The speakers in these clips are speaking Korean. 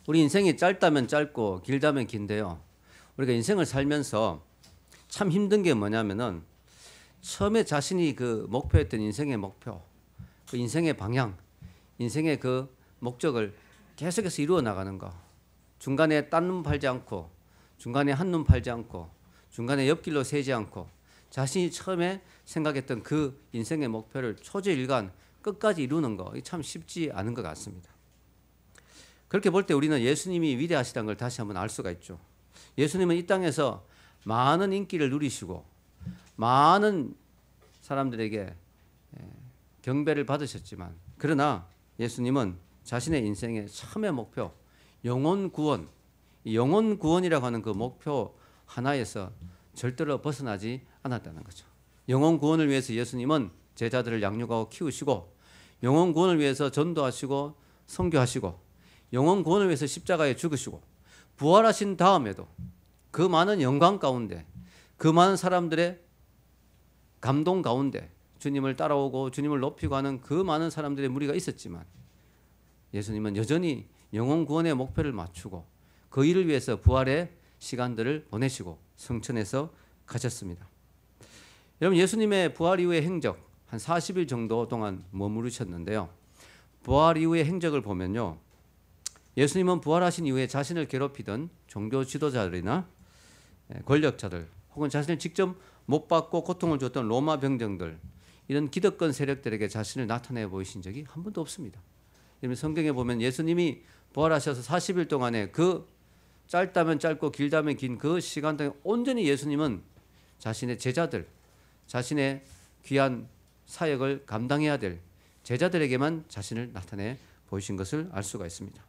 우리 인생이 짧다면 짧고 길다면 긴데요. 우리가 인생을 살면서 참 힘든 게 뭐냐면은 처음에 자신이 그 목표했던 인생의 목표, 그 인생의 방향, 인생의 그 목적을 계속해서 이루어 나가는 거. 중간에 딴 눈 팔지 않고, 중간에 한 눈 팔지 않고, 중간에 옆길로 새지 않고, 자신이 처음에 생각했던 그 인생의 목표를 초저일관 끝까지 이루는 거, 참 쉽지 않은 것 같습니다. 그렇게 볼 때 우리는 예수님이 위대하시다는 걸 다시 한번 알 수가 있죠. 예수님은 이 땅에서 많은 인기를 누리시고 많은 사람들에게 경배를 받으셨지만, 그러나 예수님은 자신의 인생의 처음의 목표, 영혼 구원, 영혼 구원이라고 하는 그 목표 하나에서 절대로 벗어나지 않았다는 거죠. 영혼 구원을 위해서 예수님은 제자들을 양육하고 키우시고, 영혼 구원을 위해서 전도하시고 선교하시고, 영혼 구원을 위해서 십자가에 죽으시고, 부활하신 다음에도 그 많은 영광 가운데, 그 많은 사람들의 감동 가운데 주님을 따라오고 주님을 높이고 하는 그 많은 사람들의 무리가 있었지만, 예수님은 여전히 영혼 구원의 목표를 맞추고 그 일을 위해서 부활의 시간들을 보내시고 성천에서 가셨습니다. 여러분, 예수님의 부활 이후의 행적 한 40일 정도 동안 머무르셨는데요. 부활 이후의 행적을 보면요, 예수님은 부활하신 이후에 자신을 괴롭히던 종교 지도자들이나 권력자들, 혹은 자신을 직접 못 받고 고통을 줬던 로마 병정들, 이런 기득권 세력들에게 자신을 나타내 보이신 적이 한 번도 없습니다. 성경에 보면 예수님이 부활하셔서 40일 동안에 그 짧다면 짧고 길다면 긴 그 시간 동안 온전히 예수님은 자신의 제자들, 자신의 귀한 사역을 감당해야 될 제자들에게만 자신을 나타내 보이신 것을 알 수가 있습니다.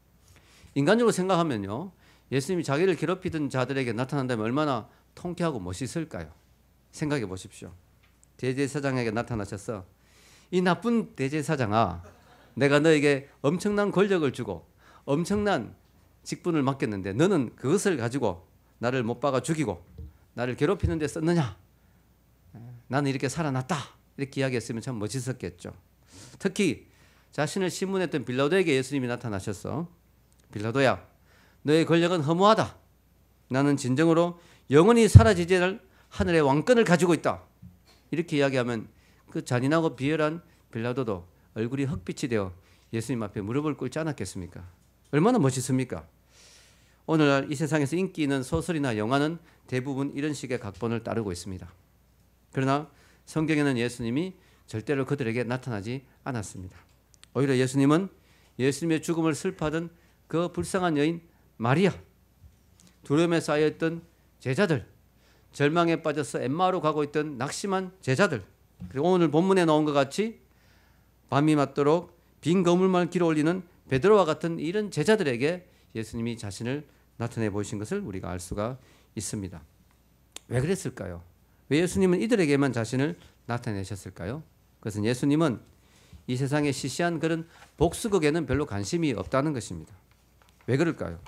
인간적으로 생각하면요, 예수님이 자기를 괴롭히던 자들에게 나타난다면 얼마나 통쾌하고 멋있을까요? 생각해 보십시오. 대제사장에게 나타나셔서, 이 나쁜 대제사장아, 내가 너에게 엄청난 권력을 주고 엄청난 직분을 맡겼는데 너는 그것을 가지고 나를 못 박아 죽이고 나를 괴롭히는 데 썼느냐? 나는 이렇게 살아났다. 이렇게 이야기했으면 참 멋있었겠죠. 특히 자신을 신문했던 빌라도에게 예수님이 나타나셔서, 빌라도야, 너의 권력은 허무하다. 나는 진정으로 영원히 사라지지 않을 하늘의 왕권을 가지고 있다. 이렇게 이야기하면 그 잔인하고 비열한 빌라도도 얼굴이 흑빛이 되어 예수님 앞에 무릎을 꿇지 않았겠습니까? 얼마나 멋있습니까? 오늘날 이 세상에서 인기 있는 소설이나 영화는 대부분 이런 식의 각본을 따르고 있습니다. 그러나 성경에는 예수님이 절대로 그들에게 나타나지 않았습니다. 오히려 예수님은 예수님의 죽음을 슬퍼하던 그 불쌍한 여인 마리아, 두려움에 쌓여있던 제자들, 절망에 빠져서 엠마오로 가고 있던 낙심한 제자들, 그리고 오늘 본문에 나온 것 같이 밤이 맞도록 빈 거물만 길어 올리는 베드로와 같은 이런 제자들에게 예수님이 자신을 나타내 보이신 것을 우리가 알 수가 있습니다. 왜 그랬을까요? 왜 예수님은 이들에게만 자신을 나타내셨을까요? 그것은 예수님은 이 세상의 시시한 그런 복수극에는 별로 관심이 없다는 것입니다. 왜 그럴까요?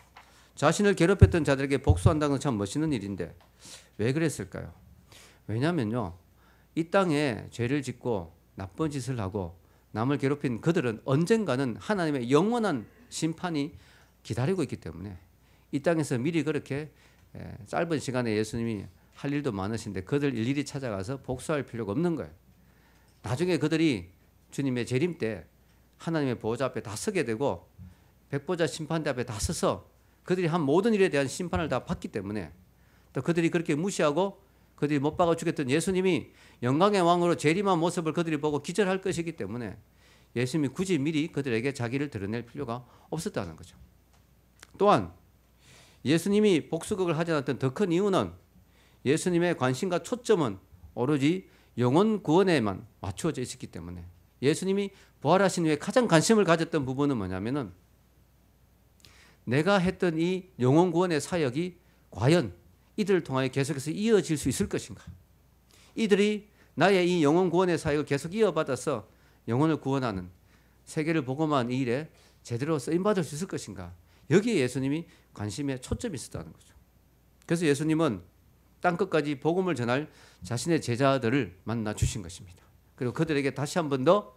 자신을 괴롭혔던 자들에게 복수한다는 건 참 멋있는 일인데 왜 그랬을까요? 왜냐하면요, 이 땅에 죄를 짓고 나쁜 짓을 하고 남을 괴롭힌 그들은 언젠가는 하나님의 영원한 심판이 기다리고 있기 때문에, 이 땅에서 미리 그렇게 짧은 시간에 예수님이 할 일도 많으신데 그들 일일이 찾아가서 복수할 필요가 없는 거예요. 나중에 그들이 주님의 재림 때 하나님의 보호자 앞에 다 서게 되고 백보자 심판대 앞에 다 서서 그들이 한 모든 일에 대한 심판을 다 받기 때문에, 또 그들이 그렇게 무시하고 그들이 못 박아 죽였던 예수님이 영광의 왕으로 재림한 모습을 그들이 보고 기절할 것이기 때문에 예수님이 굳이 미리 그들에게 자기를 드러낼 필요가 없었다는 거죠. 또한 예수님이 복수극을 하지 않았던 더 큰 이유는 예수님의 관심과 초점은 오로지 영혼 구원에만 맞추어져 있었기 때문에, 예수님이 부활하신 후에 가장 관심을 가졌던 부분은 뭐냐면은, 내가 했던 이 영혼 구원의 사역이 과연 이들을 통하여 계속해서 이어질 수 있을 것인가? 이들이 나의 이 영혼 구원의 사역을 계속 이어받아서 영혼을 구원하는, 세계를 복음화하는 이 일에 제대로 쓰임받을 수 있을 것인가? 여기에 예수님이 관심에 초점이 있었다는 거죠. 그래서 예수님은 땅끝까지 복음을 전할 자신의 제자들을 만나 주신 것입니다. 그리고 그들에게 다시 한 번 더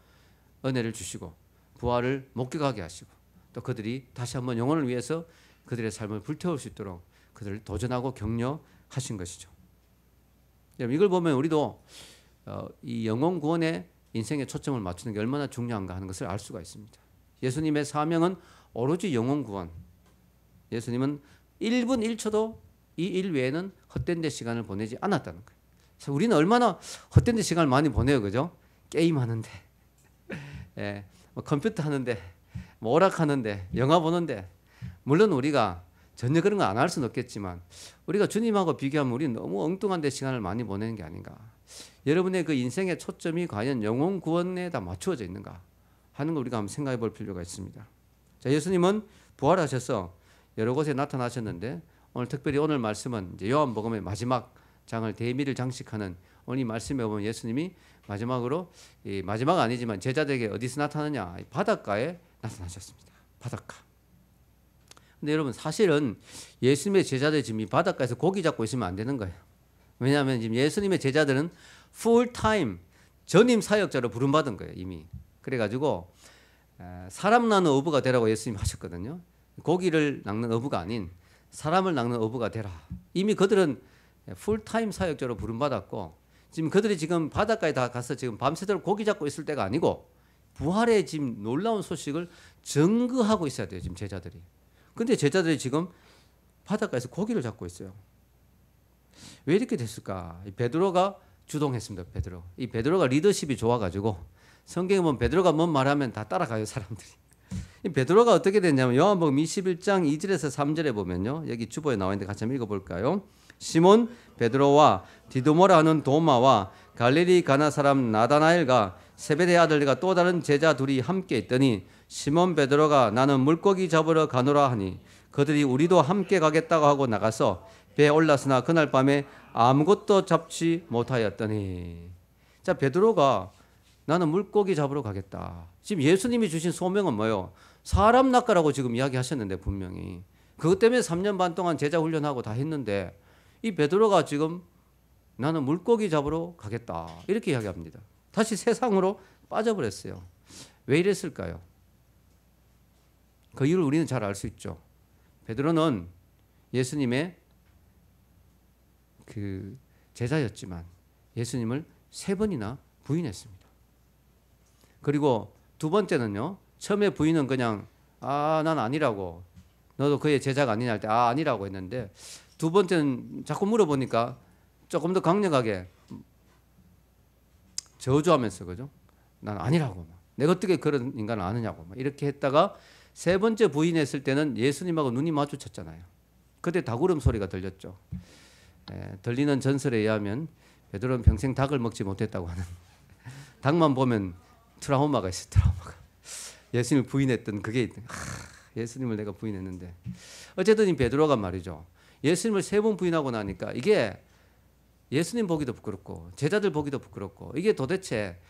은혜를 주시고 부활을 목격하게 하시고 또 그들이 다시 한번 영혼을 위해서 그들의 삶을 불태울 수 있도록 그들을 도전하고 격려하신 것이죠. 여러분, 이걸 보면 우리도 이 영혼 구원에 인생의 초점을 맞추는 게 얼마나 중요한가 하는 것을 알 수가 있습니다. 예수님의 사명은 오로지 영혼 구원. 예수님은 1분 1초도 이 일 외에는 헛된 데 시간을 보내지 않았다는 거예요. 그래서 우리는 얼마나 헛된 데 시간을 많이 보내요, 그죠? 게임하는데, 예, 뭐 컴퓨터 하는데, 뭐 오락하는데, 영화 보는데. 물론 우리가 전혀 그런 거 안 할 수는 없겠지만 우리가 주님하고 비교하면 우리는 너무 엉뚱한 데 시간을 많이 보내는 게 아닌가. 여러분의 그 인생의 초점이 과연 영혼 구원에 다 맞추어져 있는가 하는 걸 우리가 한번 생각해 볼 필요가 있습니다. 자, 예수님은 부활하셔서 여러 곳에 나타나셨는데 오늘 특별히 오늘 말씀은 이제 요한복음의 마지막 장을 대미를 장식하는 오늘 이 말씀에 보면 예수님이 마지막으로 마지막 아니지만 제자들에게 어디서 나타나냐? 바닷가에 나타나셨습니다. 바닷가. 근데 여러분 사실은 예수님의 제자들 지금 이 바닷가에서 고기 잡고 있으면 안 되는 거예요. 왜냐하면 지금 예수님의 제자들은 풀타임 전임 사역자로 부름받은 거예요, 이미. 그래가지고 사람 낳는 어부가 되라고 예수님이 하셨거든요. 고기를 낚는 어부가 아닌 사람을 낚는 어부가 되라. 이미 그들은 풀타임 사역자로 부름받았고 지금 그들이 지금 바닷가에 다 가서 지금 밤새도록 고기 잡고 있을 때가 아니고 부활의 지금 놀라운 소식을 증거하고 있어야 돼요, 지금 제자들이. 근데 제자들이 지금 바닷가에서 고기를 잡고 있어요. 왜 이렇게 됐을까? 베드로가 주동했습니다. 베드로. 이 베드로가 리더십이 좋아가지고 성경에 보면 베드로가 뭔 말하면 다 따라가요, 사람들이. 이 베드로가 어떻게 됐냐면 요한복음 21장 2절에서 3절에 보면요. 여기 주보에 나와 있는데 같이 한번 읽어볼까요? 시몬 베드로와 디도모라 하는 도마와 갈릴리 가나 사람 나다나엘과 세베대 아들과 또 다른 제자 둘이 함께 있더니 시몬 베드로가 나는 물고기 잡으러 가노라 하니 그들이 우리도 함께 가겠다고 하고 나가서 배에 올랐으나 그날 밤에 아무것도 잡지 못하였더니. 자, 베드로가 나는 물고기 잡으러 가겠다. 지금 예수님이 주신 소명은 뭐예요? 사람 낚아라고 지금 이야기하셨는데 분명히 그것 때문에 3년 반 동안 제자 훈련하고 다 했는데 이 베드로가 지금 나는 물고기 잡으러 가겠다 이렇게 이야기합니다. 다시 세상으로 빠져버렸어요. 왜 이랬을까요? 그 이유를 우리는 잘 알 수 있죠. 베드로는 예수님의 그 제자였지만 예수님을 3번이나 부인했습니다. 그리고 두 번째는요. 처음에 부인은 그냥 난 아니라고, 너도 그의 제자가 아니냐 할 때 아니라고 했는데 두 번째는 자꾸 물어보니까 조금 더 강력하게 저주하면서, 그죠? 난 아니라고, 내가 어떻게 그런 인간을 아느냐고 이렇게 했다가 세 번째 부인했을 때는 예수님하고 눈이 마주쳤잖아요. 그때 닭울음 소리가 들렸죠. 들리는 전설에 의하면 베드로는 평생 닭을 먹지 못했다고 하는, 닭만 보면 트라우마가 있어요. 트라우마가. 예수님을 부인했던 그게 예수님을 내가 부인했는데 어쨌든 이 베드로가 말이죠. 예수님을 3번 부인하고 나니까 이게 예수님 보기도 부끄럽고 제자들 보기도 부끄럽고 이게 도대체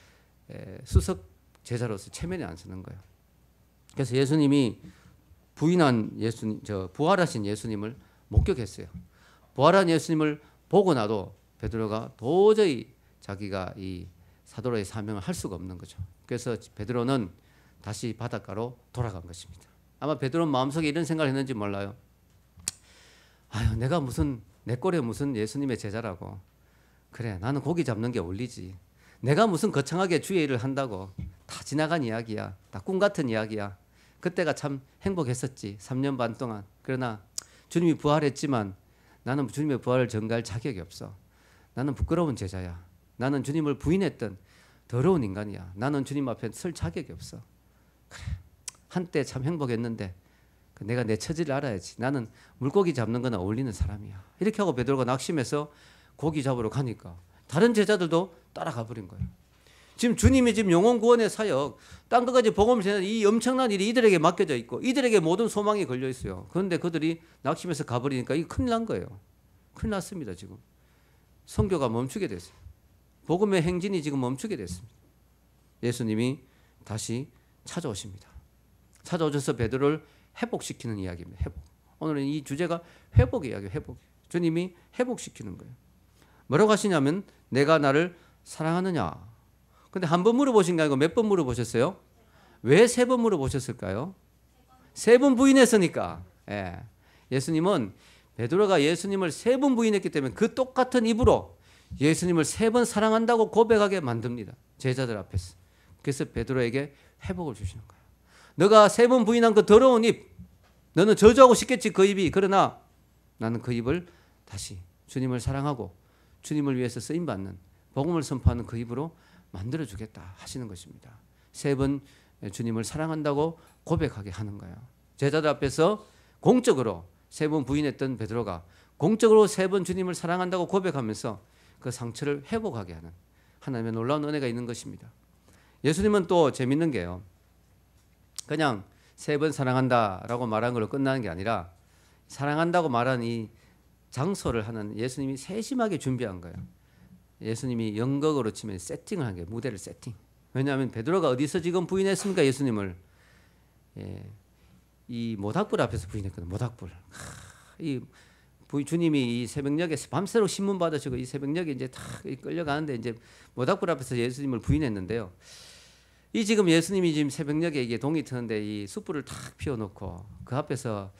수석 제자로서 체면이 안 서는 거예요. 그래서 예수님이 부인한 부활하신 예수님을 목격했어요. 부활한 예수님을 보고 나도 베드로가 도저히 자기가 이 사도로의 사명을 할 수가 없는 거죠. 그래서 베드로는 다시 바닷가로 돌아간 것입니다. 아마 베드로는 마음속에 이런 생각을 했는지 몰라요. 아유, 내가 무슨 내 꼴에 무슨 예수님의 제자라고. 그래, 나는 고기 잡는 게 어울리지. 내가 무슨 거창하게 주의 일을 한다고. 다 지나간 이야기야. 다 꿈 같은 이야기야. 그때가 참 행복했었지. 3년 반 동안. 그러나 주님이 부활했지만 나는 주님의 부활을 전가할 자격이 없어. 나는 부끄러운 제자야. 나는 주님을 부인했던 더러운 인간이야. 나는 주님 앞에 설 자격이 없어. 그래, 한때 참 행복했는데 내가 내 처지를 알아야지. 나는 물고기 잡는 거나 어울리는 사람이야. 이렇게 하고 베드로가 낙심해서 고기 잡으러 가니까 다른 제자들도 따라가 버린 거예요. 지금 주님이 지금 영혼 구원의 사역, 땅 끝까지 복음을 전하는 이 엄청난 일이 이들에게 맡겨져 있고 이들에게 모든 소망이 걸려 있어요. 그런데 그들이 낙심해서 가버리니까 이게 큰일 난 거예요. 큰일 났습니다. 지금 선교가 멈추게 됐어요. 복음의 행진이 지금 멈추게 됐습니다. 예수님이 다시 찾아오십니다. 찾아오셔서 베드로를 회복시키는 이야기입니다. 회복. 오늘은 이 주제가 회복의 이야기예요. 회복. 주님이 회복시키는 거예요. 뭐라고 하시냐면 내가 나를 사랑하느냐. 근데 한 번 물어보신 게 아니고 몇 번 물어보셨어요? 왜 3번 물어보셨을까요? 세 번 부인했으니까. 예. 예수님은 베드로가 예수님을 세 번 부인했기 때문에 그 똑같은 입으로 예수님을 세 번 사랑한다고 고백하게 만듭니다. 제자들 앞에서. 그래서 베드로에게 회복을 주시는 거예요. 너가 세 번 부인한 그 더러운 입, 너는 저주하고 싶겠지 그 입이. 그러나 나는 그 입을 다시 주님을 사랑하고 주님을 위해서 쓰임받는 복음을 선포하는 그 입으로 만들어주겠다 하시는 것입니다. 세 번 주님을 사랑한다고 고백하게 하는 거예요. 제자들 앞에서 공적으로 세 번 부인했던 베드로가 공적으로 세 번 주님을 사랑한다고 고백하면서 그 상처를 회복하게 하는 하나님의 놀라운 은혜가 있는 것입니다. 예수님은 또 재밌는 게요. 그냥 세 번 사랑한다라고 말한 걸로 끝나는 게 아니라 사랑한다고 말한 이 장소를 하는 예수님이 세심하게 준비한 거예요. 예수님이 연극으로 치면 세팅을 한 거예요. 무대를 세팅. 왜냐하면 베드로가 어디서 지금 부인했습니까? 예수님을. 이 모닥불 앞에서 부인했거든요. 모닥불. 주님이 이 새벽녘에 밤새도록 신문 받으시고 이 새벽녘에 이제 다 끌려가는데 이제 모닥불 앞에서 예수님을 부인했는데요. 이 지금 예수님이 지금 새벽녘에 이게 동이 트는데 이 숯불을 탁 피워놓고 그 앞에서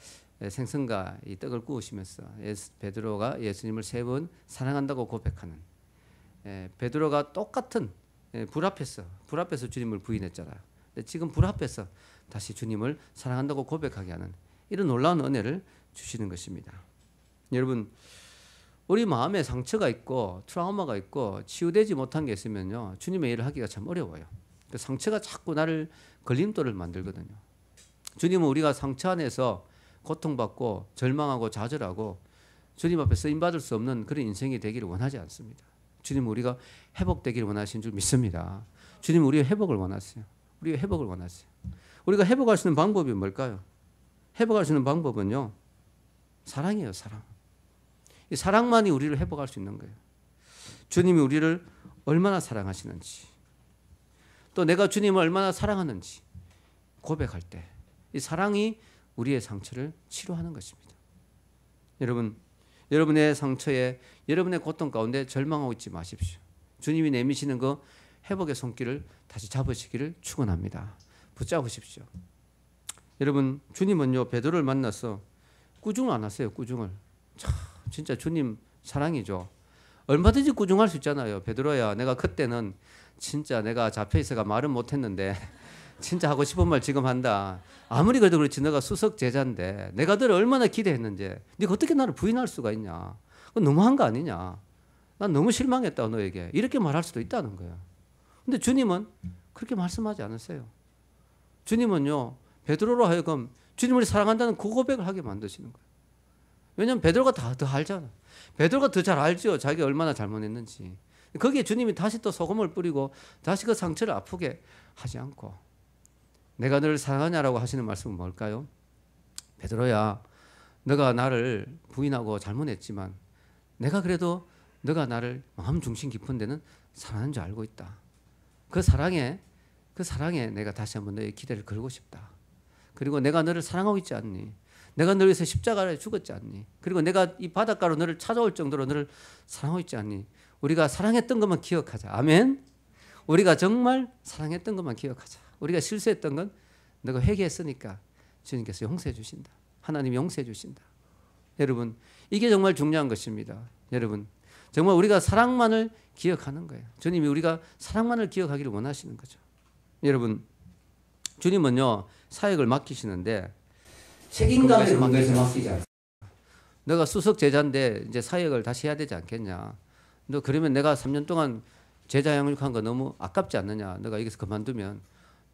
생선과 이 떡을 구우시면서 베드로가 예수님을 세 번 사랑한다고 고백하는 베드로가 똑같은 불 앞에서 주님을 부인했잖아요. 근데 지금 불 앞에서 다시 주님을 사랑한다고 고백하게 하는 이런 놀라운 은혜를 주시는 것입니다. 여러분, 우리 마음에 상처가 있고 트라우마가 있고 치유되지 못한 게 있으면요, 주님의 일을 하기가 참 어려워요. 그 상처가 자꾸 나를 걸림돌을 만들거든요. 주님은 우리가 상처 안에서 고통받고 절망하고 좌절하고 주님 앞에 쓰임받을 수 없는 그런 인생이 되기를 원하지 않습니다. 주님은 우리가 회복되기를 원하신 줄 믿습니다. 주님은 우리의 회복을 원하세요. 우리의 회복을 원하세요. 우리가 회복할 수 있는 방법이 뭘까요? 회복할 수 있는 방법은요, 사랑이에요. 사랑. 이 사랑만이 우리를 회복할 수 있는 거예요. 주님이 우리를 얼마나 사랑하시는지, 또 내가 주님을 얼마나 사랑하는지 고백할 때 이 사랑이 우리의 상처를 치료하는 것입니다. 여러분, 여러분의 상처에, 여러분의 고통 가운데 절망하고 있지 마십시오. 주님이 내미시는 그 회복의 손길을 다시 잡으시기를 축원합니다. 붙잡으십시오. 여러분, 주님은요, 베드로를 만나서 꾸중을 안 하세요. 꾸중을. 참, 진짜 주님 사랑이죠. 얼마든지 꾸중할 수 있잖아요. 베드로야, 내가 그때는 진짜 내가 잡혀 있어가 말은 못했는데 진짜 하고 싶은 말 지금 한다. 아무리 그래도 그렇지 너가 수석 제자인데 내가 너를 얼마나 기대했는지 네가 어떻게 나를 부인할 수가 있냐. 그건 너무한 거 아니냐. 난 너무 실망했다 너에게. 이렇게 말할 수도 있다는 거예요. 근데 주님은 그렇게 말씀하지 않으세요. 주님은요, 베드로로 하여금 주님을 사랑한다는 그 고백을 하게 만드시는 거예요. 왜냐하면 베드로가 더 알잖아. 베드로가 더 잘 알죠. 자기가 얼마나 잘못했는지. 거기에 주님이 다시 또 소금을 뿌리고 다시 그 상처를 아프게 하지 않고 내가 너를 사랑하냐라고 하시는 말씀은 뭘까요? 베드로야, 너가 나를 부인하고 잘못했지만 내가 그래도 너가 나를 마음 중심 깊은 데는 사랑하는 줄 알고 있다. 그 사랑에 내가 다시 한번 너의 기대를 걸고 싶다. 그리고 내가 너를 사랑하고 있지 않니? 내가 너를 위해서 십자가에 죽었지 않니? 그리고 내가 이 바닷가로 너를 찾아올 정도로 너를 사랑하고 있지 않니? 우리가 사랑했던 것만 기억하자. 아멘. 우리가 정말 사랑했던 것만 기억하자. 우리가 실수했던 건 너가 회개했으니까 주님께서 용서해 주신다. 하나님이 용서해 주신다. 여러분, 이게 정말 중요한 것입니다. 여러분, 정말 우리가 사랑만을 기억하는 거예요. 주님이 우리가 사랑만을 기억하기를 원하시는 거죠. 여러분, 주님은요, 사역을 맡기시는데 책임감에 근거해서 맡기지 않습니다. 너가 수석 제자인데 이제 사역을 다시 해야 되지 않겠냐. 너 그러면 내가 3년 동안 제자 양육한 거 너무 아깝지 않느냐. 너가 여기서 그만두면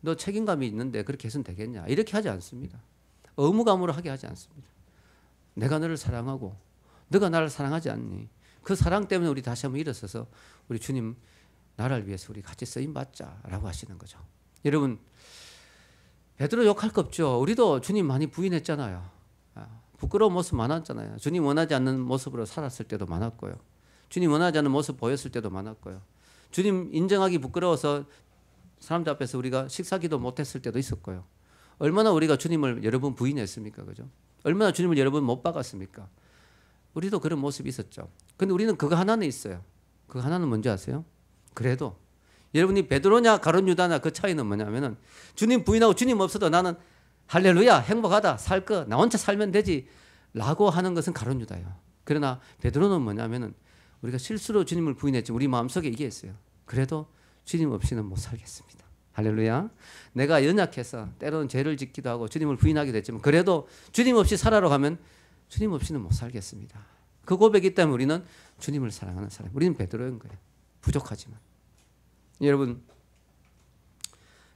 너 책임감이 있는데 그렇게 해서는 되겠냐. 이렇게 하지 않습니다. 의무감으로 하게 하지 않습니다. 내가 너를 사랑하고 너가 나를 사랑하지 않니. 그 사랑 때문에 우리 다시 한번 일어서서 우리 주님 나라를 위해서 우리 같이 쓰임받자라고 하시는 거죠. 여러분, 베드로 욕할 거 없죠. 우리도 주님 많이 부인했잖아요. 부끄러운 모습 많았잖아요. 주님 원하지 않는 모습으로 살았을 때도 많았고요. 주님 원하지 않는 모습 보였을 때도 많았고요. 주님 인정하기 부끄러워서 사람들 앞에서 우리가 식사기도 못했을 때도 있었고요. 얼마나 우리가 주님을 여러 번 부인했습니까? 그죠? 얼마나 주님을 여러 번 못 박았습니까? 우리도 그런 모습이 있었죠. 근데 우리는 그거 하나는 있어요. 그 하나는 뭔지 아세요? 그래도 여러분이 베드로냐 가룟 유다냐 그 차이는 뭐냐면은 주님 부인하고 주님 없어도 나는 할렐루야, 행복하다, 살 거 나 혼자 살면 되지 라고 하는 것은 가룟 유다예요. 그러나 베드로는 뭐냐면은 우리가 실수로 주님을 부인했지 우리 마음속에 이게 있어요. 그래도 주님 없이는 못 살겠습니다. 할렐루야. 내가 연약해서 때로는 죄를 짓기도 하고 주님을 부인하기도 했지만 그래도 주님 없이 살아러 가면 주님 없이는 못 살겠습니다. 그 고백이 있다면 우리는 주님을 사랑하는 사람. 우리는 베드로인 거예요. 부족하지만. 여러분,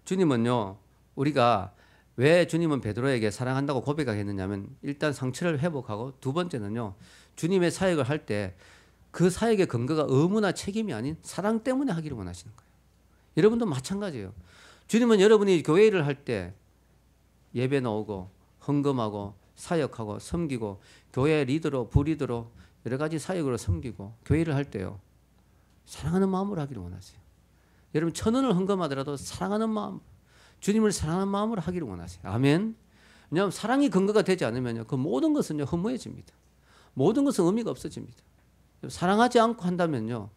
주님은요, 우리가 왜 주님은 베드로에게 사랑한다고 고백하겠느냐면 일단 상처를 회복하고 두 번째는요, 주님의 사역을 할 때 그 사역의 근거가 의무나 책임이 아닌 사랑 때문에 하기를 원하시는 거예요. 여러분도 마찬가지예요. 주님은 여러분이 교회 일을 할 때 예배 나오고 헌금하고 사역하고 섬기고 교회 리더로 부리더로 여러 가지 사역으로 섬기고 교회 일을 할 때요, 사랑하는 마음으로 하기를 원하세요. 여러분 1,000원을 헌금하더라도 사랑하는 마음, 주님을 사랑하는 마음으로 하기를 원하세요. 아멘. 왜냐하면 사랑이 근거가 되지 않으면요, 그 모든 것은요 허무해집니다. 모든 것은 의미가 없어집니다. 사랑하지 않고 한다면요,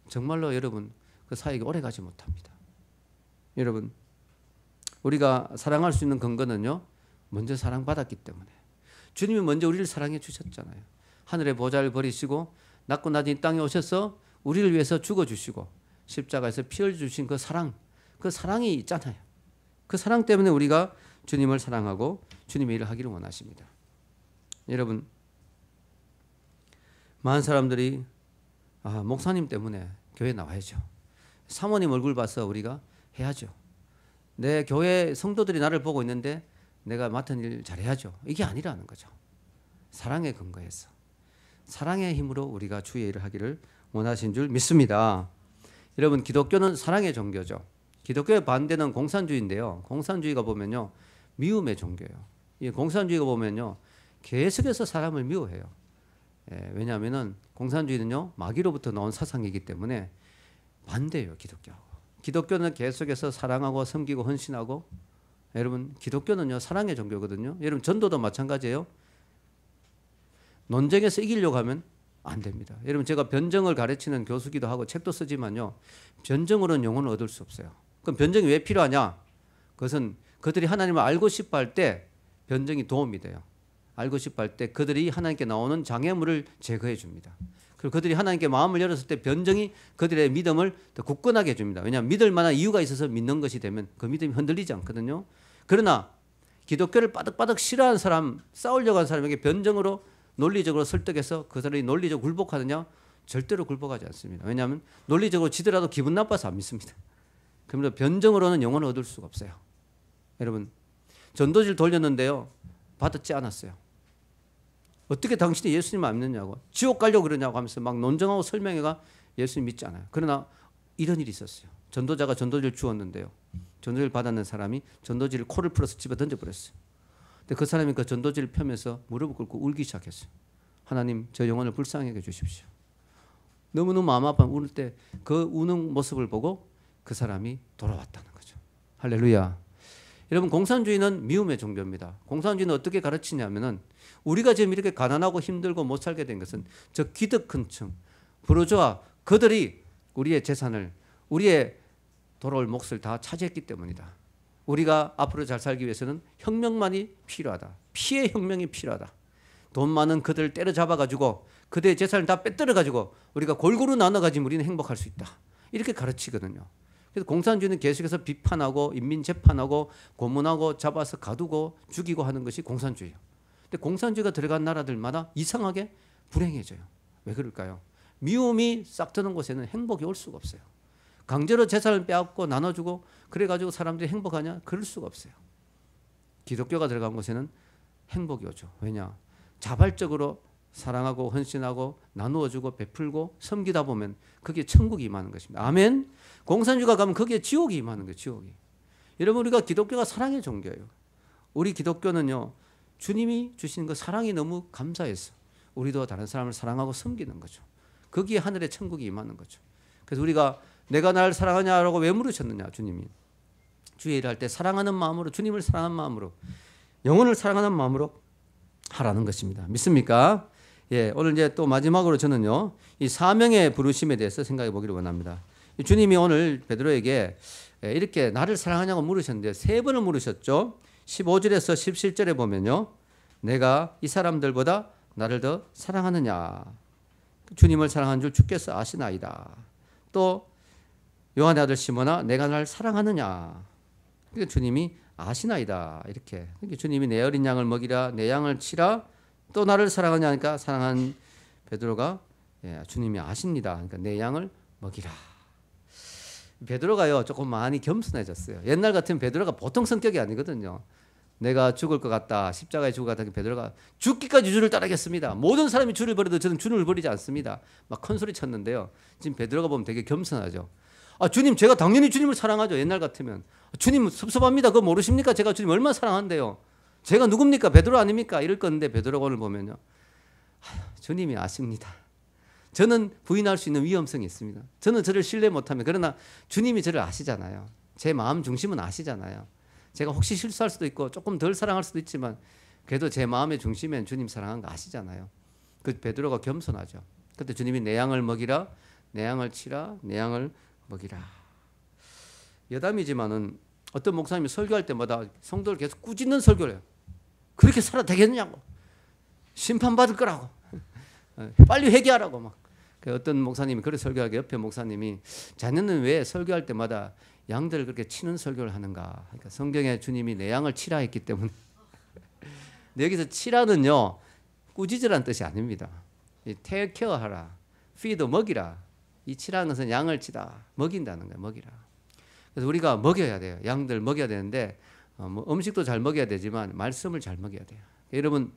정말로 여러분 그 사역이 오래 가지 못합니다. 여러분, 우리가 사랑할 수 있는 근거는요, 먼저 사랑받았기 때문에. 주님이 먼저 우리를 사랑해 주셨잖아요. 하늘의 보좌를 버리시고 낮고 낮은 이 땅에 오셔서 우리를 위해서 죽어주시고 십자가에서 피 흘려주신 그 사랑, 그 사랑이 있잖아요. 그 사랑 때문에 우리가 주님을 사랑하고 주님의 일을 하기를 원하십니다. 여러분, 많은 사람들이 목사님 때문에 교회 나와야죠. 사모님 얼굴 봐서 우리가 해야죠. 내 교회 성도들이 나를 보고 있는데 내가 맡은 일 잘해야죠. 이게 아니라는 거죠. 사랑의 근거에서, 사랑의 힘으로 우리가 주의 일을 하기를 원하신 줄 믿습니다. 여러분, 기독교는 사랑의 종교죠. 기독교의 반대는 공산주의인데요. 공산주의가 보면요, 미움의 종교예요. 이 공산주의가 보면요, 계속해서 사람을 미워해요. 왜냐하면은 공산주의는요, 마귀로부터 나온 사상이기 때문에 반대예요, 기독교하고. 기독교는 계속해서 사랑하고 섬기고 헌신하고, 여러분 기독교는요 사랑의 종교거든요. 여러분 전도도 마찬가지예요. 논쟁에서 이기려고 하면 안 됩니다. 여러분 제가 변정을 가르치는 교수기도 하고 책도 쓰지만요, 변정으로는 영혼을 얻을 수 없어요. 그럼 변정이 왜 필요하냐? 그것은 그들이 하나님을 알고 싶어 할 때 변정이 도움이 돼요. 알고 싶어 할 때 그들이 하나님께 나오는 장애물을 제거해 줍니다. 그리고 그들이 하나님께 마음을 열었을 때 변정이 그들의 믿음을 더 굳건하게 해줍니다. 왜냐하면 믿을 만한 이유가 있어서 믿는 것이 되면 그 믿음이 흔들리지 않거든요. 그러나 기독교를 빠득빠득 싫어하는 사람, 싸우려고 하는 사람에게 변정으로 논리적으로 설득해서 그 사람이 논리적으로 굴복하느냐? 절대로 굴복하지 않습니다. 왜냐하면 논리적으로 지더라도 기분 나빠서 안 믿습니다. 그러면서 변정으로는 영혼을 얻을 수가 없어요. 여러분, 전도지를 돌렸는데요, 받았지 않았어요. 어떻게 당신이 예수님 안 믿느냐고, 지옥 가려고 그러냐고 하면서 막 논정하고 설명해가 예수님 믿지 않아요. 그러나 이런 일이 있었어요. 전도자가 전도지를 주었는데요, 전도지를 받았는 사람이 전도지를 코를 풀어서 집에 던져버렸어요. 근데 그 사람이 그 전도지를 펴면서 무릎을 꿇고 울기 시작했어요. 하나님, 저 영혼을 불쌍하게 해주십시오. 너무너무 마음 아파 울 때 그 우는 모습을 보고 그 사람이 돌아왔다는 거죠. 할렐루야. 여러분, 공산주의는 미움의 종교입니다. 공산주의는 어떻게 가르치냐면은 우리가 지금 이렇게 가난하고 힘들고 못 살게 된 것은 저 기득권 층, 부르주아, 그들이 우리의 재산을, 우리의 돌아올 몫을 다 차지했기 때문이다. 우리가 앞으로 잘 살기 위해서는 혁명만이 필요하다. 피해 혁명이 필요하다. 돈 많은 그들을 때려잡아가지고 그들의 재산을 다 빼뜨려가지고 우리가 골고루 나눠가지고 우리는 행복할 수 있다. 이렇게 가르치거든요. 그래서 공산주의는 계속해서 비판하고 인민 재판하고 고문하고 잡아서 가두고 죽이고 하는 것이 공산주의예요. 근데 공산주의가 들어간 나라들마다 이상하게 불행해져요. 왜 그럴까요? 미움이 싹 트는 곳에는 행복이 올 수가 없어요. 강제로 재산을 빼앗고 나눠주고 그래가지고 사람들이 행복하냐? 그럴 수가 없어요. 기독교가 들어간 곳에는 행복이 오죠. 왜냐? 자발적으로 사랑하고 헌신하고 나누어주고 베풀고 섬기다 보면 그게 천국이 임하는 것입니다. 아멘. 공산주의가 가면 그게 지옥이 임하는 거예요. 지옥이. 여러분, 우리가 기독교가 사랑의 종교예요. 우리 기독교는요, 주님이 주신 그 사랑이 너무 감사해서 우리도 다른 사람을 사랑하고 섬기는 거죠. 거기에 하늘의 천국이 임하는 거죠. 그래서 우리가 내가 나를 사랑하냐라고 왜 물으셨느냐, 주님이. 주의 일을 할 때 사랑하는 마음으로, 주님을 사랑하는 마음으로, 영혼을 사랑하는 마음으로 하라는 것입니다. 믿습니까? 예, 오늘 이제 또 마지막으로 저는요, 이 사명의 부르심에 대해서 생각해 보기를 원합니다. 주님이 오늘 베드로에게 이렇게 나를 사랑하냐고 물으셨는데 3번을 물으셨죠. 15절에서 17절에 보면요. 내가 이 사람들보다 나를 더 사랑하느냐. 주님을 사랑하는 줄 주께서 아시나이다. 또 요한의 아들 시몬아 내가 날 사랑하느냐. 그러니까 주님이 아시나이다. 이렇게. 그러니까 주님이 내 어린 양을 먹이라 내 양을 치라 또 나를 사랑하냐 하니까 사랑한 베드로가 주님이 아십니다. 그러니까 내 양을 먹이라. 베드로가요 조금 많이 겸손해졌어요. 옛날 같으면 베드로가 보통 성격이 아니거든요. 내가 죽을 것 같다. 십자가에 죽을 것 같다. 베드로가 죽기까지 주를 따르겠습니다. 모든 사람이 주를 버려도 저는 주를 버리지 않습니다. 막 큰 소리 쳤는데요. 지금 베드로가 보면 되게 겸손하죠. 아, 주님, 제가 당연히 주님을 사랑하죠. 옛날 같으면. 주님 섭섭합니다. 그거 모르십니까? 제가 주님 얼마나 사랑한대요. 제가 누굽니까? 베드로 아닙니까? 이럴 건데 베드로가 오늘 보면요. 주님이 아십니다. 저는 부인할 수 있는 위험성이 있습니다. 저는 저를 신뢰 못하면 그러나 주님이 저를 아시잖아요. 제 마음 중심은 아시잖아요. 제가 혹시 실수할 수도 있고 조금 덜 사랑할 수도 있지만 그래도 제 마음의 중심엔 주님 사랑한 거 아시잖아요. 그 베드로가 겸손하죠. 그때 주님이 내 양을 먹이라, 내 양을 치라, 내 양을 먹이라. 여담이지만은 어떤 목사님이 설교할 때마다 성도를 계속 꾸짖는 설교를 해요. 그렇게 살아 되겠냐고. 심판받을 거라고. 빨리 회개하라고 막. 어떤 목사님이 그렇게 설교하게 옆에 목사님이 자네는 왜 설교할 때마다 양들을 그렇게 치는 설교를 하는가. 그러니까 성경에 주님이 내 양을 치라 했기 때문에. 여기서 치라는요 꾸짖으라는 뜻이 아닙니다. take care 하라, feed 먹이라. 이 치라는 것은 양을 치다, 먹인다는 거예요. 먹이라. 그래서 우리가 먹여야 돼요. 양들 먹여야 되는데 뭐 음식도 잘 먹여야 되지만 말씀을 잘 먹여야 돼요. 여러분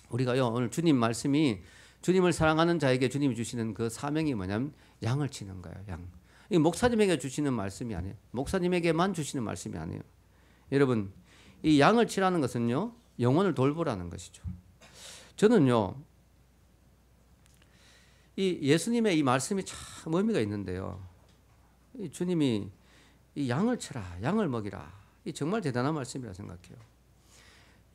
우리가요 오늘 주님 말씀이 주님을 사랑하는 자에게 주님이 주시는 그 사명이 뭐냐면 양을 치는 거예요. 양. 이 목사님에게 주시는 말씀이 아니에요. 목사님에게만 주시는 말씀이 아니에요. 여러분 이 양을 치라는 것은요 영혼을 돌보라는 것이죠. 저는요 이 예수님의 이 말씀이 참 의미가 있는데요. 이 주님이 이 양을 치라, 양을 먹이라. 이 정말 대단한 말씀이라 생각해요.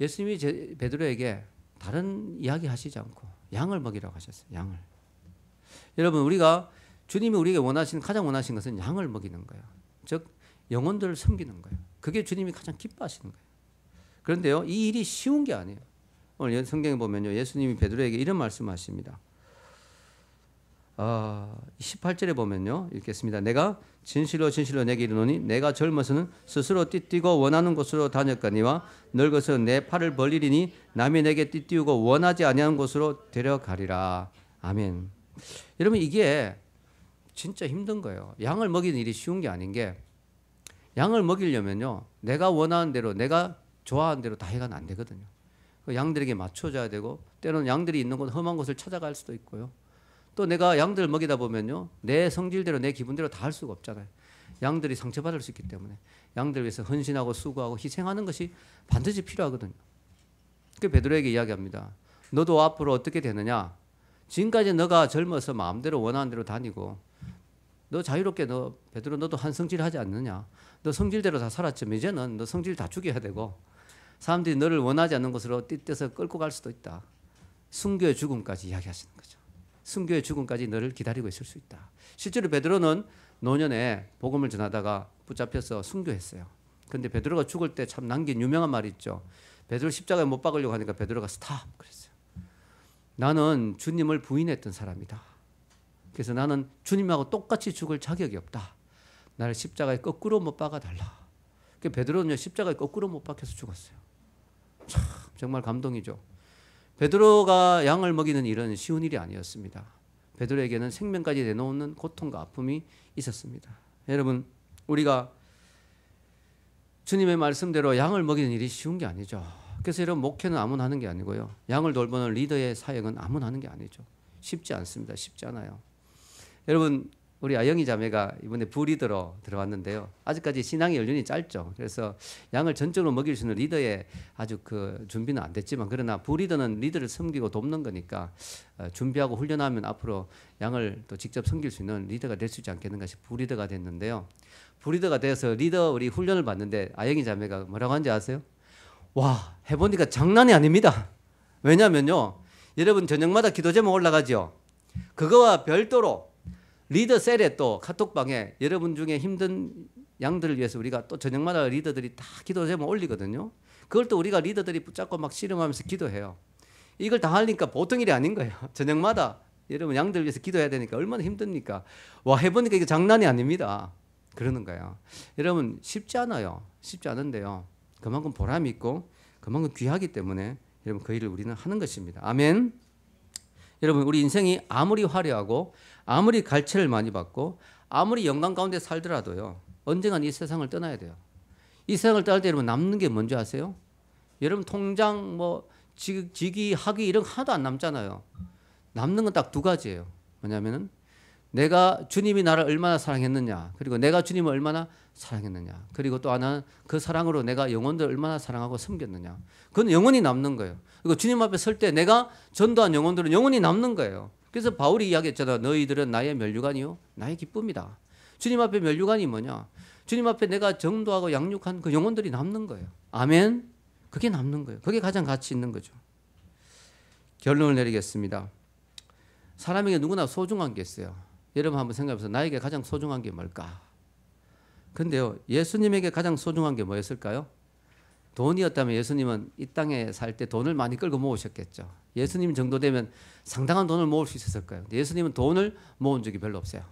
예수님이 베드로에게 다른 이야기 하시지 않고 양을 먹이라고 하셨어요. 양을. 여러분 우리가 주님이 우리에게 원하시는 가장 원하시는 것은 양을 먹이는 거예요. 즉 영혼들을 섬기는 거예요. 그게 주님이 가장 기뻐하시는 거예요. 그런데요 이 일이 쉬운 게 아니에요. 오늘 성경에 보면요 예수님이 베드로에게 이런 말씀하십니다. 18절에 보면요 읽겠습니다. 내가 진실로 진실로 내게 이르노니 내가 젊어서는 스스로 띠뛰고 원하는 곳으로 다녔거니와 늙어서 내 팔을 벌리리니 남이 내게 띠뛰고 원하지 아니하는 곳으로 데려가리라. 아멘. 여러분 이게 진짜 힘든 거예요. 양을 먹이는 일이 쉬운 게 아닌 게 양을 먹이려면요 내가 원하는 대로 내가 좋아하는 대로 다 해가는 안 되거든요. 양들에게 맞춰줘야 되고 때로는 양들이 있는 곳 험한 곳을 찾아갈 수도 있고요. 또 내가 양들을 먹이다 보면요 내 성질대로 내 기분대로 다 할 수가 없잖아요. 양들이 상처받을 수 있기 때문에 양들 위해서 헌신하고 수고하고 희생하는 것이 반드시 필요하거든요. 그 베드로에게 이야기합니다. 너도 앞으로 어떻게 되느냐. 지금까지 너가 젊어서 마음대로 원하는 대로 다니고 너 자유롭게 너 베드로 너도 한 성질 하지 않느냐. 너 성질대로 다 살았지만 이제는 너 성질 다 죽여야 되고 사람들이 너를 원하지 않는 곳으로 띠떼서 끌고 갈 수도 있다. 순교의 죽음까지 이야기하시는 거죠. 순교의 죽음까지 너를 기다리고 있을 수 있다. 실제로 베드로는 노년에 복음을 전하다가 붙잡혀서 순교했어요. 그런데 베드로가 죽을 때 참 남긴 유명한 말이 있죠. 베드로 십자가에 못 박으려고 하니까 베드로가 스탑 그랬어요. 나는 주님을 부인했던 사람이다. 그래서 나는 주님하고 똑같이 죽을 자격이 없다. 나를 십자가에 거꾸로 못 박아달라. 베드로는 십자가에 거꾸로 못 박혀서 죽었어요. 참 정말 감동이죠. 베드로가 양을 먹이는 일은 쉬운 일이 아니었습니다. 베드로에게는 생명까지 내놓는 고통과 아픔이 있었습니다. 여러분 우리가 주님의 말씀대로 양을 먹이는 일이 쉬운 게 아니죠. 그래서 여러분 목회는 아무나 하는 게 아니고요. 양을 돌보는 리더의 사역은 아무나 하는 게 아니죠. 쉽지 않습니다. 쉽지 않아요. 여러분 우리 아영이 자매가 이번에 부리더로 들어왔는데요. 아직까지 신앙의 연륜이 짧죠. 그래서 양을 전적으로 먹일 수 있는 리더의 아주 그 준비는 안 됐지만 그러나 부리더는 리더를 섬기고 돕는 거니까 준비하고 훈련하면 앞으로 양을 또 직접 섬길 수 있는 리더가 될 수 있지 않겠는가 싶어 부리더가 됐는데요. 부리더가 돼서 리더 우리 훈련을 받는데 아영이 자매가 뭐라고 하는지 아세요? 와 해보니까 장난이 아닙니다. 왜냐면요. 여러분 저녁마다 기도 제목 올라가죠. 그거와 별도로 리더 셀에 또 카톡방에 여러분 중에 힘든 양들을 위해서 우리가 또 저녁마다 리더들이 다 기도 제목 올리거든요. 그걸 또 우리가 리더들이 붙잡고 막 씨름하면서 기도해요. 이걸 다 하니까 보통 일이 아닌 거예요. 저녁마다 여러분 양들 위해서 기도해야 되니까 얼마나 힘듭니까? 와, 해보니까 이게 장난이 아닙니다. 그러는 거예요. 여러분 쉽지 않아요. 쉽지 않은데요. 그만큼 보람이 있고 그만큼 귀하기 때문에 여러분 그 일을 우리는 하는 것입니다. 아멘. 여러분 우리 인생이 아무리 화려하고 아무리 갈채를 많이 받고 아무리 영광 가운데 살더라도요. 언젠간 이 세상을 떠나야 돼요. 이 세상을 떠날 때 여러분 남는 게 뭔지 아세요? 여러분 통장 뭐 직위 학위 이런 거 하나도 안 남잖아요. 남는 건 딱 두 가지예요. 뭐냐면은 내가 주님이 나를 얼마나 사랑했느냐, 그리고 내가 주님을 얼마나 사랑했느냐, 그리고 또 하나는 그 사랑으로 내가 영혼들 얼마나 사랑하고 섬겼느냐. 그건 영원히 남는 거예요. 그리고 주님 앞에 설 때 내가 전도한 영혼들은 영원히 남는 거예요. 그래서 바울이 이야기했잖아. 너희들은 나의 면류관이요 나의 기쁨이다. 주님 앞에 면류관이 뭐냐? 주님 앞에 내가 전도하고 양육한 그 영혼들이 남는 거예요. 아멘. 그게 남는 거예요. 그게 가장 가치 있는 거죠. 결론을 내리겠습니다. 사람에게 누구나 소중한 게 있어요. 여러분 한번 생각해보세요. 나에게 가장 소중한 게 뭘까? 근데요, 예수님에게 가장 소중한 게 뭐였을까요? 돈이었다면 예수님은 이 땅에 살 때 돈을 많이 끌고 모으셨겠죠. 예수님 정도 되면 상당한 돈을 모을 수 있었을 거예요. 예수님은 돈을 모은 적이 별로 없어요.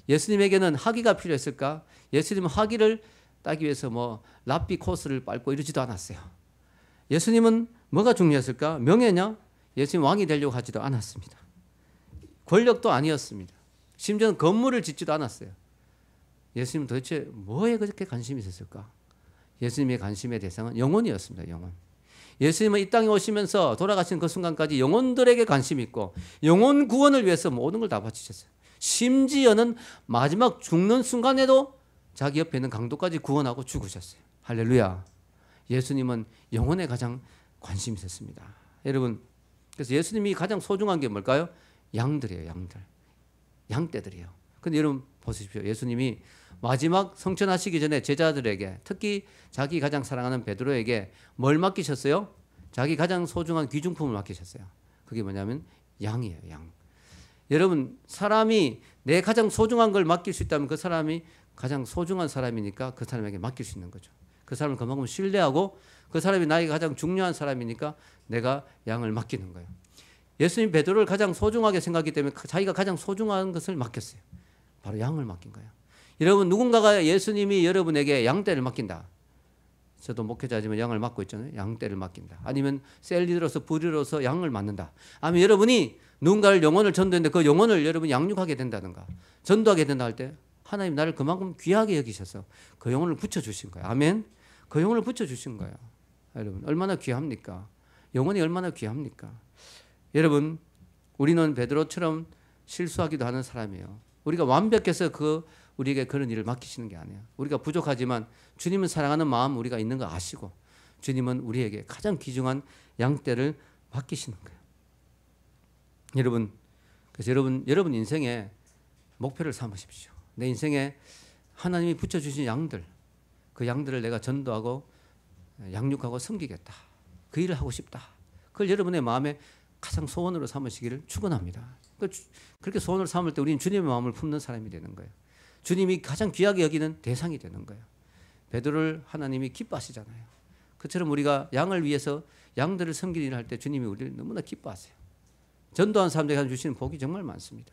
예수님에게는 학위가 필요했을까? 예수님은 학위를 따기 위해서 뭐 랍비 코스를 밟고 이러지도 않았어요. 예수님은 뭐가 중요했을까? 명예냐? 예수님 왕이 되려고 하지도 않았습니다. 권력도 아니었습니다. 심지어는 건물을 짓지도 않았어요. 예수님은 도대체 뭐에 그렇게 관심이 있었을까? 예수님의 관심의 대상은 영혼이었습니다. 영혼. 예수님은 이 땅에 오시면서 돌아가신 그 순간까지 영혼들에게 관심이 있고 영혼 구원을 위해서 모든 걸 다 바치셨어요. 심지어는 마지막 죽는 순간에도 자기 옆에 있는 강도까지 구원하고 죽으셨어요. 할렐루야. 예수님은 영혼에 가장 관심이 있었습니다. 여러분, 그래서 예수님이 가장 소중한 게 뭘까요? 양들이에요. 양들. 양떼들이에요. 근데 여러분 보십시오. 예수님이 마지막 성천하시기 전에 제자들에게, 특히 자기 가장 사랑하는 베드로에게 뭘 맡기셨어요? 자기 가장 소중한 귀중품을 맡기셨어요. 그게 뭐냐면 양이에요. 양. 여러분, 사람이 내 가장 소중한 걸 맡길 수 있다면 그 사람이 가장 소중한 사람이니까 그 사람에게 맡길 수 있는 거죠. 그 사람을 그만큼 신뢰하고 그 사람이 나에게 가장 중요한 사람이니까 내가 양을 맡기는 거예요. 예수님 베드로를 가장 소중하게 생각하기 때문에 자기가 가장 소중한 것을 맡겼어요. 바로 양을 맡긴 거예요. 여러분, 누군가가 예수님이 여러분에게 양떼를 맡긴다. 저도 목회자지만 양을 맡고 있잖아요. 양떼를 맡긴다. 아니면 셀리더로서 부리로서 양을 맡는다. 아니면 여러분이 누군가를 영혼을 전도했는데 그 영혼을 여러분이 양육하게 된다든가 전도하게 된다 할 때 하나님 나를 그만큼 귀하게 여기셔서 그 영혼을 붙여주신 거예요. 아멘. 그 영혼을 붙여주신 거예요. 여러분 얼마나 귀합니까? 영혼이 얼마나 귀합니까? 여러분 우리는 베드로처럼 실수하기도 하는 사람이에요. 우리가 완벽해서 우리에게 그런 일을 맡기시는 게 아니에요. 우리가 부족하지만 주님은 사랑하는 마음 우리가 있는 거 아시고 주님은 우리에게 가장 귀중한 양떼를 맡기시는 거예요. 여러분, 그래서 여러분 인생에 목표를 삼으십시오. 내 인생에 하나님이 붙여주신 양들, 그 양들을 내가 전도하고 양육하고 섬기겠다. 그 일을 하고 싶다. 그걸 여러분의 마음에 가장 소원으로 삼으시기를 축원합니다. 그렇게 소원을 삼을 때 우리는 주님의 마음을 품는 사람이 되는 거예요. 주님이 가장 귀하게 여기는 대상이 되는 거예요. 베드로를 하나님이 기뻐하시잖아요. 그처럼 우리가 양을 위해서 양들을 섬기는 일을 할 때 주님이 우리를 너무나 기뻐하세요. 전도한 사람들에게 주시는 복이 정말 많습니다.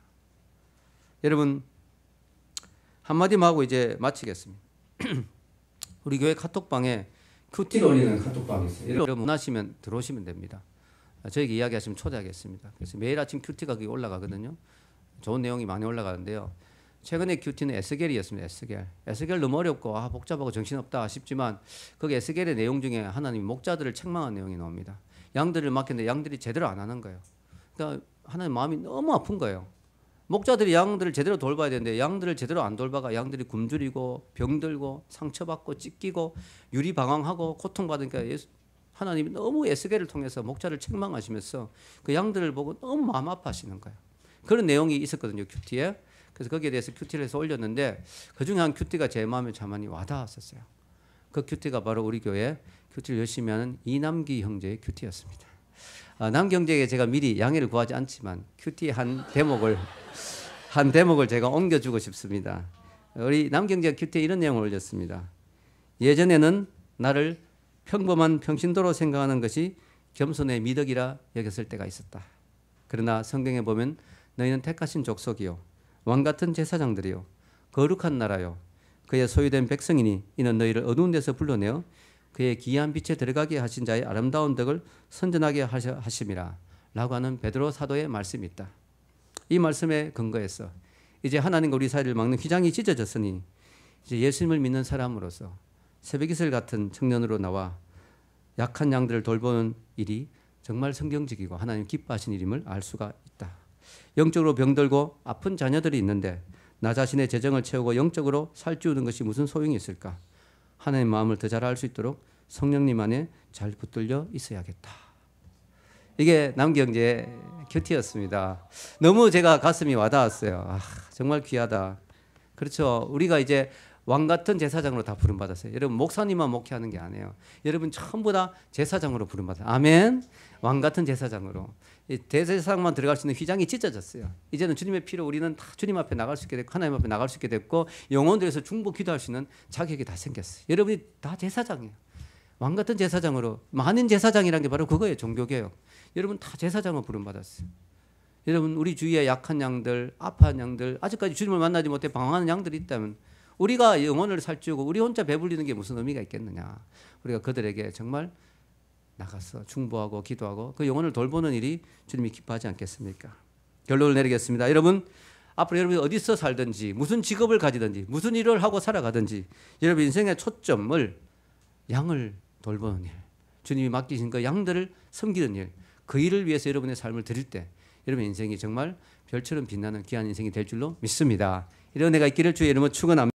여러분 한마디만 하고 이제 마치겠습니다. 우리 교회 카톡방에 큐티를 올리는 카톡방이 있어요. 여러분 원하시면 들어오시면 됩니다. 저에게 이야기하시면 초대하겠습니다. 그래서 매일 아침 큐티가 거기 올라가거든요. 좋은 내용이 많이 올라가는데요. 최근에 큐티는 에스겔이었습니다. 에스겔 너무 어렵고 복잡하고 정신없다 싶지만 거기 에스겔의 내용 중에 하나님이 목자들을 책망한 내용이 나옵니다. 양들을 맡겼는데 양들이 제대로 안 하는 거예요. 그러니까 하나님 마음이 너무 아픈 거예요. 목자들이 양들을 제대로 돌봐야 되는데 양들을 제대로 안 돌봐가 양들이 굶주리고 병들고 상처받고 찢기고 유리방황하고 고통받으니까 하나님이 너무 에스겔을 통해서 목자를 책망하시면서 그 양들을 보고 너무 마음 아파하시는 거예요. 그런 내용이 있었거든요. 큐티에. 그래서 거기에 대해서 큐티를 해서 올렸는데 그중에 한 큐티가 제 마음에 참 많이 와닿았었어요. 그 큐티가 바로 우리 교회 큐티를 열심히 하는 이남기 형제의 큐티였습니다. 남경제에게 제가 미리 양해를 구하지 않지만 큐티의 한 대목을 제가 옮겨주고 싶습니다. 우리 남경제가 큐티에 이런 내용을 올렸습니다. 예전에는 나를 평범한 평신도로 생각하는 것이 겸손의 미덕이라 여겼을 때가 있었다. 그러나 성경에 보면 너희는 택하신 족속이요 왕 같은 제사장들이요 거룩한 나라요 그의 소유된 백성이니 이는 너희를 어두운 데서 불러내어 그의 기이한 빛에 들어가게 하신 자의 아름다운 덕을 선전하게 하심이라 라고 하는 베드로 사도의 말씀이 있다. 이 말씀에 근거해서 이제 하나님과 우리 사이를 막는 휘장이 찢어졌으니 이제 예수님을 믿는 사람으로서 새벽이슬 같은 청년으로 나와 약한 양들을 돌보는 일이 정말 성경적이고 하나님 기뻐하신 일임을 알 수가 있다. 영적으로 병들고 아픈 자녀들이 있는데 나 자신의 재정을 채우고 영적으로 살찌우는 것이 무슨 소용이 있을까? 하나님 마음을 더 잘 알 수 있도록 성령님 안에 잘 붙들려 있어야겠다. 이게 남경제 큐티였습니다. 너무 제가 가슴이 와닿았어요. 정말 귀하다. 그렇죠. 우리가 이제 왕 같은 제사장으로 다 부름받았어요. 여러분 목사님만 목회하는 게 아니에요. 여러분 전부 다 제사장으로 부름받아요. 아멘. 왕 같은 제사장으로. 대제사장만 들어갈 수 있는 휘장이 찢어졌어요. 이제는 주님의 피로 우리는 다 주님 앞에 나갈 수 있게 됐고 하나님 앞에 나갈 수 있게 됐고 영혼들에서 중보 기도할 수 있는 자격이 다 생겼어요. 여러분이 다 제사장이에요. 왕 같은 제사장으로. 만인 제사장이라는 게 바로 그거예요. 종교개혁. 여러분 다 제사장으로 부름받았어요. 여러분 우리 주위에 약한 양들, 아파한 양들, 아직까지 주님을 만나지 못해 방황하는 양들이 있다면 우리가 영혼을 살찌우고 우리 혼자 배불리는 게 무슨 의미가 있겠느냐. 우리가 그들에게 정말 나가서 중보하고 기도하고 그 영혼을 돌보는 일이 주님이 기뻐하지 않겠습니까? 결론을 내리겠습니다. 여러분 앞으로 여러분이 어디서 살든지 무슨 직업을 가지든지 무슨 일을 하고 살아가든지 여러분 인생의 초점을 양을 돌보는 일, 주님이 맡기신 그 양들을 섬기는 일, 그 일을 위해서 여러분의 삶을 드릴 때 여러분의 인생이 정말 별처럼 빛나는 귀한 인생이 될 줄로 믿습니다. 이런 은혜가 있기를 주의 이름으로 축원합니다.